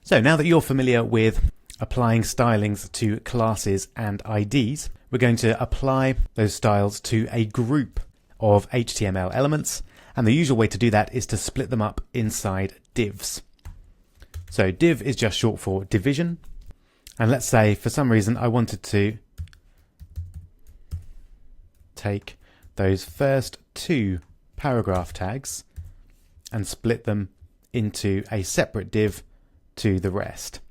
So now that you're familiar with applying stylings to classes and IDs, we're going to apply those styles to a group of HTML elements. And the usual way to do that is to split them up inside divs. So div is just short for division. And let's say for some reason I wanted to take those first two paragraph tags and split them into a separate div to the rest.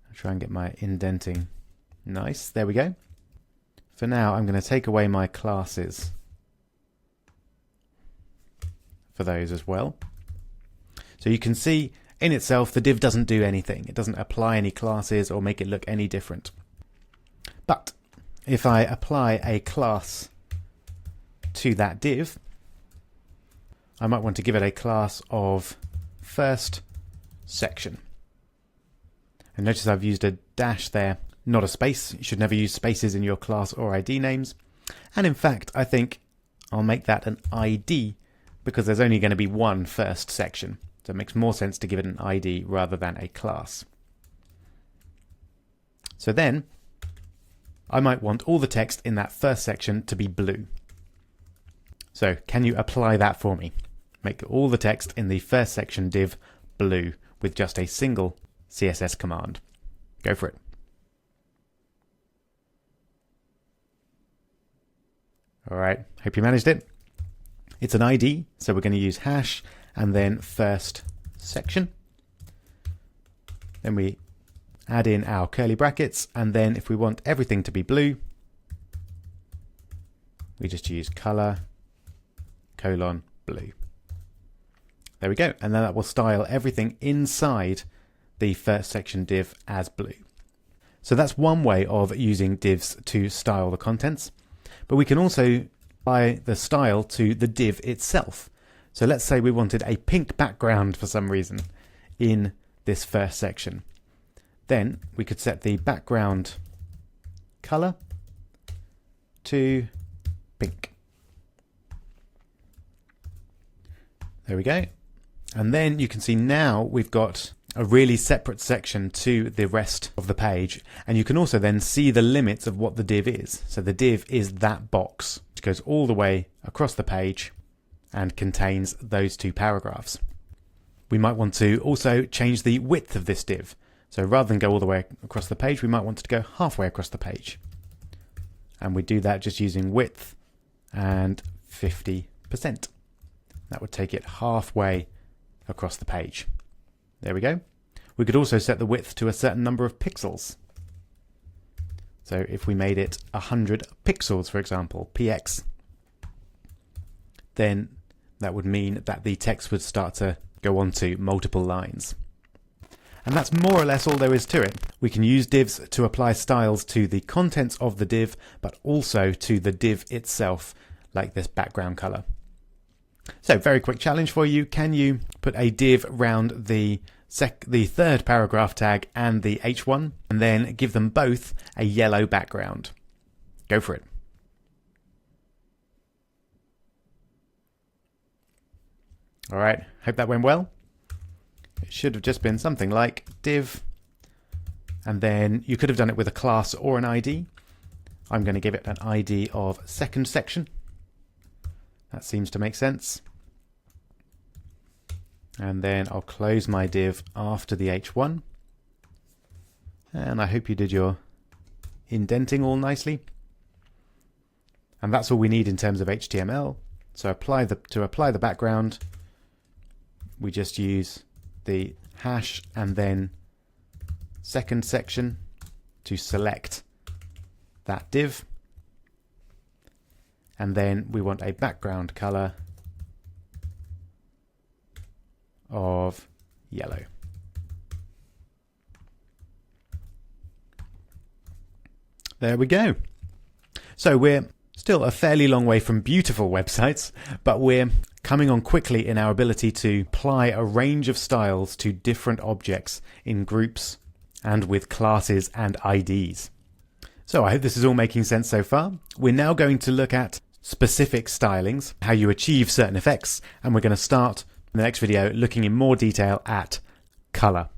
I'll try and get my indenting nice. There we go. For now, I'm going to take away my classes for those as well. So you can see in itself the div doesn't do anything. It doesn't apply any classes or make it look any different. But if I apply a class to that div, I might want to give it a class of first section. And notice I've used a dash there, not a space. You should never use spaces in your class or ID names. And in fact, I think I'll make that an ID because there's only going to be one first section. So it makes more sense to give it an ID rather than a class. So then I might want all the text in that first section to be blue. So can you apply that for me? Make all the text in the first section div blue with just a single CSS command. Go for it. All right, hope you managed it. It's an ID, so we're going to use hash and then first section. Then we add in our curly brackets, and then if we want everything to be blue, we just use color colon blue. There we go, and then that will style everything inside the first section div as blue. So that's one way of using divs to style the contents, but we can also apply the style to the div itself. So let's say we wanted a pink background for some reason in this first section. Then we could set the background color to pink. There we go. And then you can see now we've got a really separate section to the rest of the page. And you can also then see the limits of what the div is. So the div is that box, which goes all the way across the page and contains those two paragraphs. We might want to also change the width of this div. So rather than go all the way across the page, we might want to go halfway across the page. And we do that just using width and 50%. That would take it halfway across the page. There we go. We could also set the width to a certain number of pixels. So if we made it 100 pixels, for example, px, then that would mean that the text would start to go on to multiple lines. And that's more or less all there is to it. We can use divs to apply styles to the contents of the div, but also to the div itself, like this background color. So very quick challenge for you. Can you put a div around the third paragraph tag and the H1 and then give them both a yellow background? Go for it. All right, hope that went well. It should have just been something like div, and then you could have done it with a class or an ID. I'm going to give it an ID of second section. That seems to make sense. And then I'll close my div after the H1. And I hope you did your indenting all nicely. And that's all we need in terms of HTML. So to apply the background, we just use the hash and then second section to select that div. And then we want a background color of yellow. There we go. So we're still a fairly long way from beautiful websites, but we're coming on quickly in our ability to apply a range of styles to different objects in groups and with classes and IDs. So I hope this is all making sense so far. We're now going to look at specific stylings, how you achieve certain effects, and we're going to start in the next video looking in more detail at color.